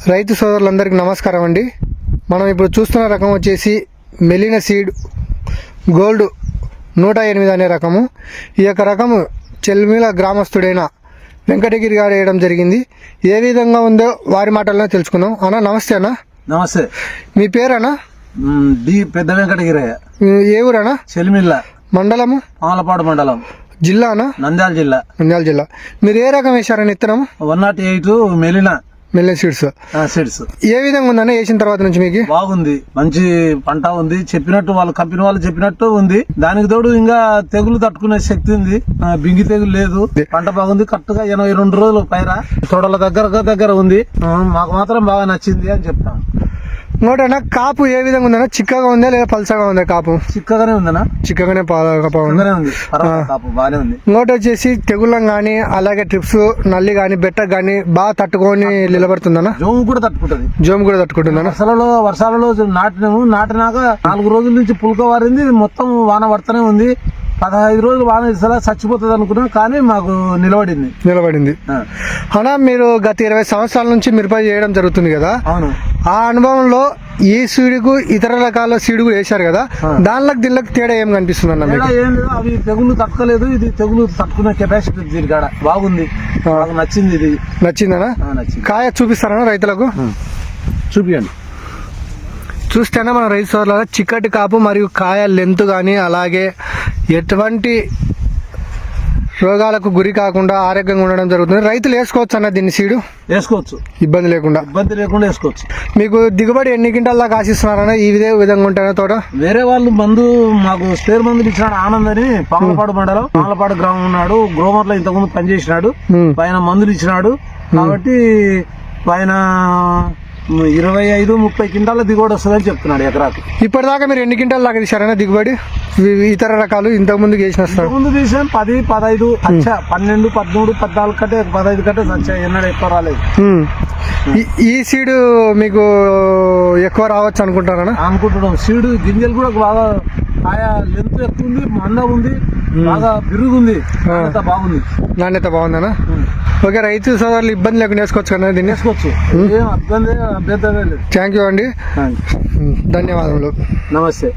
రైతు సోదరులందరికీ నమస్కారం అండి. మనం ఇప్పుడు చూస్తున్న రకం వచ్చేసి మెలినా సీడ్ గోల్డ్ 108 అనే రకము. ఈ యొక్క రకము చెల్మిల గ్రామస్తుడైన వెంకటగిరి గారు వేయడం జరిగింది. ఏ విధంగా ఉందో వారి మాటల్లో తెలుసుకుందాం. అన్న నమస్తే. అన్న నమస్తే. మీ పేరన్నా? డి పెద్ద వెంకటగిరయ్య. ఏ ఊరన్నా? చెల్మిల్ల మండలము? పాలపాడు మండలం. జిల్లానా? నంద్యాల జిల్లా. నంద్యాల జిల్లా. మీరు ఏ రకం వేశారని ఇత్తనం? 108 మెలినా సీడ్స్. సీడ్స్ ఏ విధంగా ఉందన్న వేసిన తర్వాత నుంచి మీకు? బాగుంది, మంచి పంట ఉంది. చెప్పినట్టు వాళ్ళు కంపెనీ వాళ్ళు చెప్పినట్టు ఉంది. దానికి తోడు ఇంకా తెగులు తట్టుకునే శక్తి ఉంది. బింగి తెగులు లేదు. పంట బాగుంది. కరెక్ట్ గా 82 రోజులు పైరా తోటల దగ్గర ఉంది. మాకు మాత్రం బాగా నచ్చింది అని చెప్తాం. ఇంకోటన్నా కాపు ఏ విధంగా ఉందన్నా? చిక్కగా ఉందా లేదా పల్సగా ఉందా? కాపు చిక్కగానే ఉందన్నా. చిక్కగానే ఉంది. కాపు బాగానే ఉంది. ఇంకోటి వచ్చేసి తెగుళ్ళం గానీ అలాగే ట్రిప్స్ నల్లి గానీ బెట్ట గానీ బాగా తట్టుకొని నిలబడుతుందన్నా? జోము కూడా తట్టుకుంటది. జోము కూడా తట్టుకుంటుందన్నా? వర్షాలలో నాటినాక 4 రోజుల నుంచి పులక వారింది. మొత్తం వాన పడుతూనే ఉంది. 15 రోజులు వాన ఇస్తా చచ్చిపోతుంది అనుకున్నాం, కానీ మాకు నిలబడింది. అన్నా మీరు గత 20 సంవత్సరాల నుంచి మిరప చేయడం జరుగుతుంది కదా? అవును. ఆ అనుభవంలో ఈ సీడుకు ఇతర రకాల సీడు వేశారు కదా, దీనికి తేడా ఏం కనిపిస్తుంది అన్న? ఏం లేదు, అవి తెగులు తట్టుకోలేదు. ఇది తెగులు తట్టుకునే కెపాసిటీ దీని కాడ బాగుంది. నాకు నచ్చింది. ఇది నచ్చిందనా? నచ్చింది. కాయ చూపిస్తారన్నా రైతులకు? చూపియండి. చూస్తేనే మన రైతు సోదరుల చిక్కటి కాపు మరియు కాయ లెంత్ కానీ అలాగే ఎటువంటి రోగాలకు గురి కాకుండా ఆరోగ్యంగా ఉండడం జరుగుతుంది. రైతులు వేసుకోవచ్చు అన్న దీన్ని? సీడు వేసుకోవచ్చు, ఇబ్బంది లేకుండా వేసుకోవచ్చు. మీకు దిగుబడి ఎన్ని క్వింటాల దాకా ఆశిస్తున్నారన్న? ఈ విధంగా ఉంటారా తోట? వేరే వాళ్ళు మాకు స్పేర్ మందులు ఇచ్చినాడు ఆనంద్ అని. పాలపాడు మండలం పాలపాడు గ్రామం ఉన్నాడు. గ్రోమర్లో ఇంతకుముందు పనిచేసినాడు. పైన మందులు ఇచ్చినాడు. కాబట్టి పైన 25-30 క్వింటాల దిగుబడి వస్తుందని చెప్తున్నాడు ఎకరాకు. ఇప్పటిదాకా మీరు ఎన్ని క్వింటాల దాకా తీసారన్నా దిగుబడి? ఇతర రకాలు ఇంతకు ముందు ముందు తీసాం 10, 15, 12, 13, 14 కంటే 15 కంటే సచ్చా. ఎన్నడూ ఎక్కువ రాలేదు. ఈ సీడు మీకు ఎక్కువ రావచ్చు అనుకుంటారా? అనుకుంటున్నాం. సీడు గింజలు కూడా బాగా కాయ లెంత్ ఎక్కువ ఉంది, మంద ఉంది, బాగా బిరుగుంది, నాణ్యత బాగుందనా? ఓకే, రైతు సోదరులు ఇబ్బంది లేకుండా వేసుకోవచ్చు కదా దీన్ని? వేసుకోవచ్చు, ఏం అభ్యంతరం లేదు. థ్యాంక్ యూ అండి, ధన్యవాదములు. నమస్తే.